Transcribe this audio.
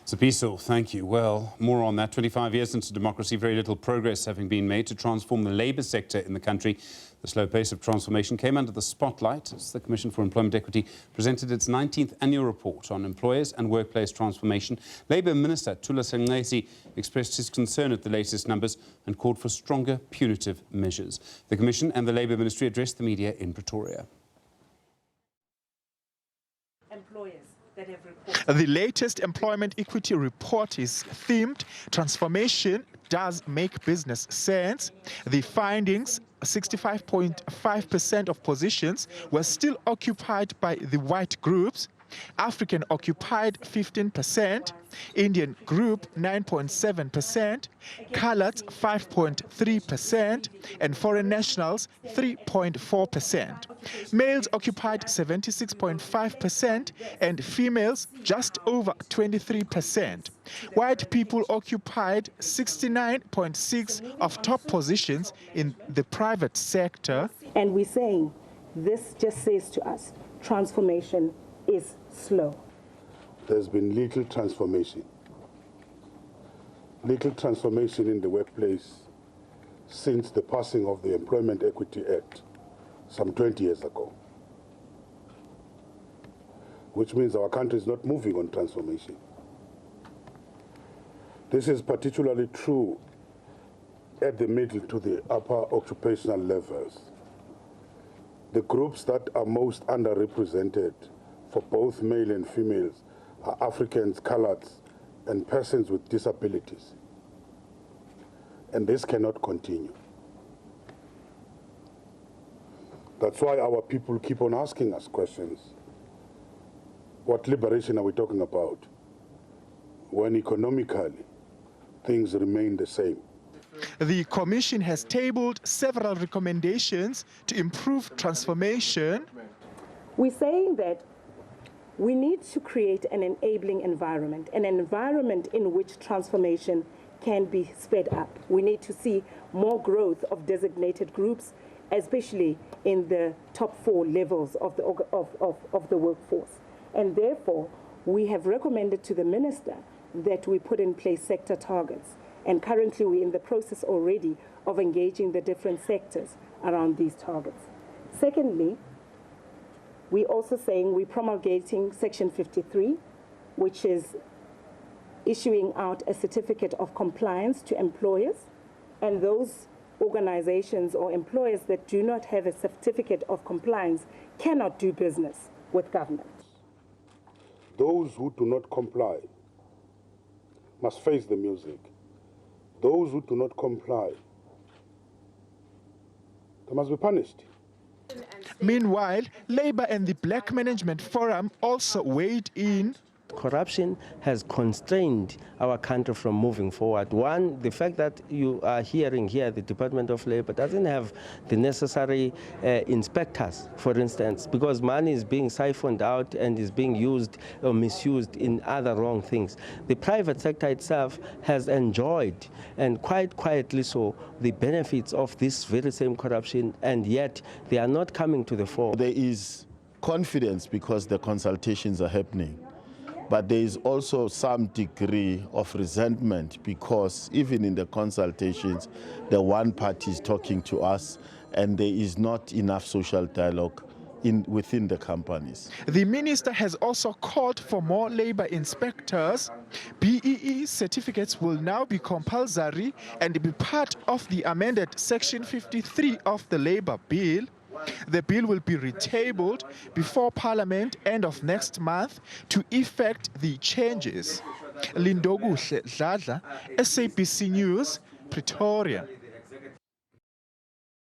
Zapiso, thank you. Well, more on that. 25 years into democracy, very little progress having been made to transform the labour sector in the country. The slow pace of transformation came under the spotlight as the Commission for Employment Equity presented its 19th annual report on employers and workplace transformation. Labour Minister Thulas Nxesi expressed his concern at the latest numbers and called for stronger punitive measures. The Commission and the Labour Ministry addressed the media in Pretoria. The latest employment equity report is themed "Transformation Does Make Business Sense." The findings: 65.5% of positions were still occupied by the white groups, African occupied 15%, Indian group 9.7%, coloureds 5.3%, and foreign nationals 3.4%. Males occupied 76.5% and females just over 23%. White people occupied 69.6% of top positions in the private sector. And we're saying this just says to us, transformation is slow. There's been little transformation in the workplace since the passing of the Employment Equity Act some 20 years ago, which means our country is not moving on transformation. This is particularly true at the middle to the upper occupational levels. The groups that are most underrepresented for both male and females are Africans, coloureds, and persons with disabilities. And this cannot continue. That's why our people keep on asking us questions. What liberation are we talking about when economically things remain the same? The Commission has tabled several recommendations to improve transformation. We're saying that we need to create an enabling environment, an environment in which transformation can be sped up. We need to see more growth of designated groups, especially in the top 4 levels of the workforce. And therefore, we have recommended to the Minister that we put in place sector targets. And currently, we're in the process already of engaging the different sectors around these targets. Secondly, we're also saying we're promulgating Section 53, which is issuing out a certificate of compliance to employers, and those organizations or employers that do not have a certificate of compliance cannot do business with government. Those who do not comply must face the music. Those who do not comply, they must be punished. Meanwhile, Labour and the Black Management Forum also weighed in. Corruption has constrained our country from moving forward. One, the fact that you are hearing here the Department of Labour doesn't have the necessary inspectors, for instance, because money is being siphoned out and is being used or misused in other wrong things. The private sector itself has enjoyed, and quite quietly so, the benefits of this very same corruption, and yet they are not coming to the fore. There is confidence because the consultations are happening. But there is also some degree of resentment because even in the consultations, the one party is talking to us and there is not enough social dialogue within the companies. The minister has also called for more labour inspectors. BEE certificates will now be compulsory and be part of the amended Section 53 of the Labour Bill. The bill will be retabled before Parliament end of next month to effect the changes. Lindokuhle Dladla, SABC News, Pretoria.